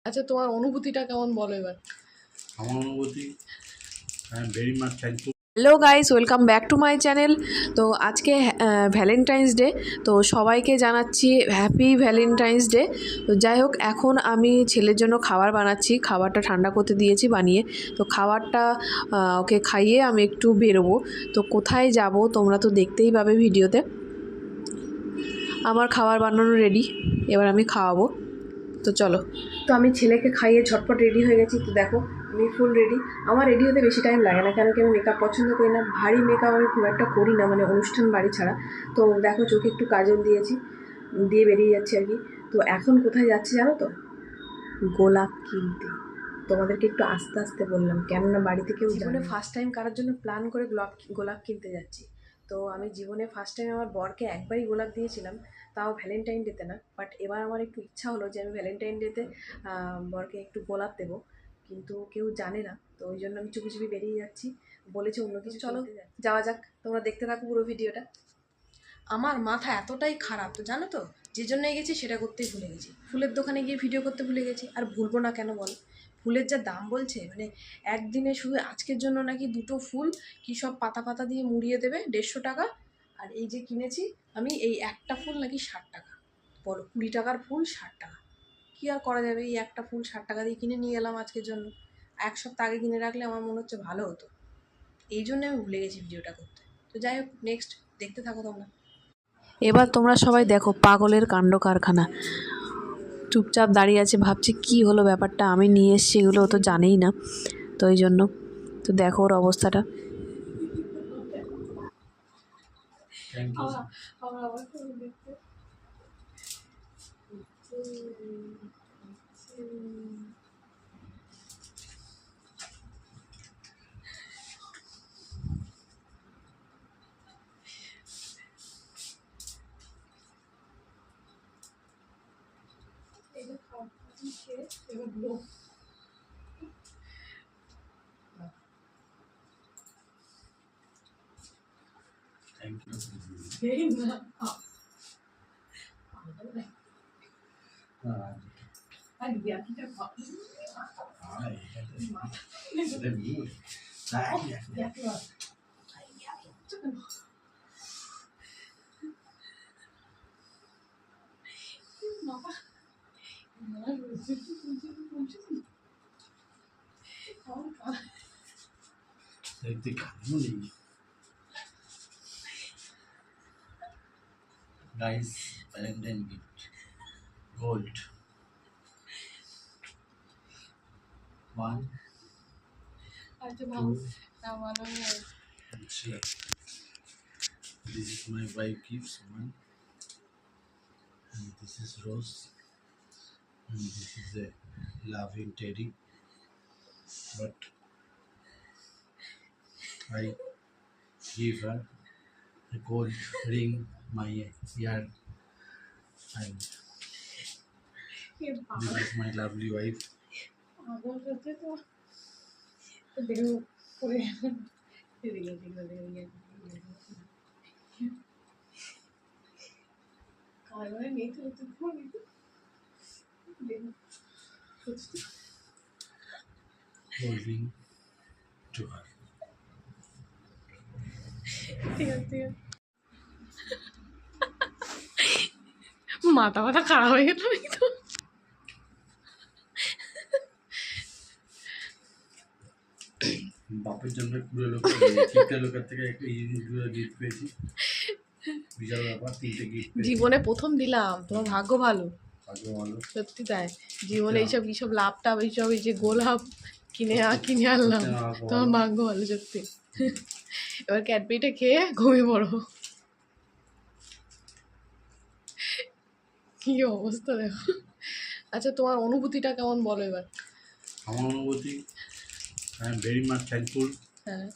আচ্ছা, তোমার অনুভূতিটা কেমন বলো এবার। আমার অনুভূতি, I am very much thankful. Hello guys, welcome back to my channel. তো আজকে ভ্যালেন্টাইন্স ডে, তো সবাইকে জানাচ্ছি হ্যাপি ভ্যালেন্টাইন্স ডে। তো যাই হোক, এখন আমি ছেলের জন্য খাবার বানাচ্ছি, খাবারটা ঠান্ডা করতে দিয়েছি বানিয়ে। তো খাবারটা ওকে খাইয়ে আমি একটু বেরোবো। তো কোথায় যাব তোমরা তো দেখতেই পাবে ভিডিওতে। আমার খাবার বানানো রেডি, এবার আমি খাওয়াবো। তো চলো। তো আমি ছেলেকে খাইয়ে ঝটপট রেডি হয়ে গেছি। তো দেখো, আমি ফুল রেডি। আমার রেডি হতে বেশি টাইম লাগে না, কেন কি আমি মেকআপ পছন্দ করি না, ভারী মেকআপ আমি খুব একটা করি না, মানে অনুষ্ঠান বাড়ি ছাড়া। তো দেখো, চোখে একটু কাজল দিয়েছি, দিয়ে বেরিয়ে যাচ্ছি আর কি। তো এখন কোথায় যাচ্ছি জানো তো? গোলাপ কিনতে। তোমাদেরকে একটু আস্তে আস্তে বললাম, কেননা বাড়িতে কেউ জীবনে ফার্স্ট টাইম কারোর জন্য প্ল্যান করে গোলাপ কিনতে যাচ্ছি। তো আমি জীবনে ফার্স্ট টাইম আমার বরকে একবারই গোলাপ দিয়েছিলাম, তাও ভ্যালেন্টাইন ডেতে না। বাট এবার আমার একটু ইচ্ছা হলো যে আমি ভ্যালেন্টাইন ডেতে বরকে একটু গোলাপ দেবো, কিন্তু কেউ জানে না। তো ওই জন্য আমি চুপি চুপি বেরিয়ে যাচ্ছি। বলেছে অন্য কিছু, চলো যাওয়া যাক। তোমরা দেখতে থাকো পুরো ভিডিওটা। আমার মাথা এতটাই খারাপ তো জানো তো, যে জন্যই গেছি সেটা করতেই ভুলে গেছি। ফুলের দোকানে গিয়ে ভিডিও করতে ভুলে গেছি, আর ভুলবো না কেন বল? ফুলের যা দাম বলছে, মানে একদিনে শুধু আজকের জন্য নাকি দুটো ফুল কী সব পাতা পাতা দিয়ে মুড়িয়ে দেবে 150 টাকা। আর এই যে কিনেছি আমি, এই একটা ফুল নাকি 60 টাকা। বলো, 20 টাকার ফুল 60 টাকা, কী আর করা যাবে? এই একটা ফুল 60 টাকা দিয়ে কিনে নিয়ে এলাম আজকের জন্য। 1 সপ্তাহ আগে কিনে রাখলে আমার মনে হচ্ছে ভালো হতো। এই জন্য আমি ভুলে গেছি ভিডিওটা করতে। তো যাই হোক, নেক্সট দেখতে থাকো তোমরা। এবার তোমরা সবাই দেখো পাগলের কাণ্ড কারখানা। চুপচাপ দাঁড়িয়ে আছে, ভাবছে কি হলো ব্যাপারটা, আমি নিয়ে এসছি এগুলো, ও তো জানেই না। তো এই জন্য তো দেখো ওর অবস্থাটা। Thank you. Thank you. Guys, Valentine gift. Gold. One, two, and three. This is my wife gift, one. And this is rose. And this is a loving teddy. But I give her a gold ring, my ear. And this is my lovely wife. Gold ring to her. মাথা মাথা খারাপ হয়ে গেল তো। বাপের জন্য পুরো লোকের থেকে একটা জিনিসগুলো গিফট পেয়েছি, বিশাল ব্যাপার। 3টে গিফট পেয়েছি জীবনে প্রথম দিলাম, তোমার ভাগ্য ভালো। ভাগ্য ভালো। সত্যি তাই, জীবনে এইসব লাভ টাভ এইসব, এই যে গোলাপ কিনে আনলাম, তোমার ভাগ্য ভালো সত্যি। এবার ক্যাডবেরিটা খেয়ে ঘুমিয়ে পড়ো। কি অবস্থা দেখো। আচ্ছা, তোমার অনুভূতিটা কেমন বলো এবার। আমার অনুভূতি, I am very much thankful. হ্যাঁ,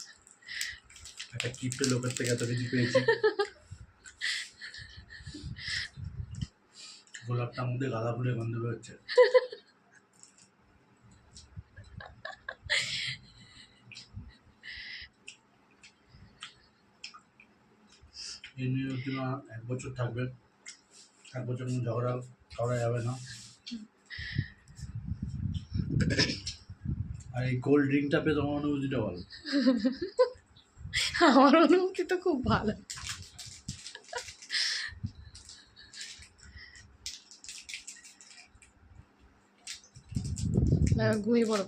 একটা গিফটের লোকের থেকে এত কিছু পেয়েছি। গোলাপটার মধ্যে গাঁদা ফুলের গন্ধ বেরোচ্ছে। এই নিয়ে যদি 1 বছর থাকবে, 1 বছর ঝগড়া করা যাবে না। আর এই কোল্ড ড্রিঙ্কটা পেয়ে তোমার অনুভূতিটা বলো। আমার অনুভূতি তো খুব ভালো। ঘুমিয়ে পড়ো।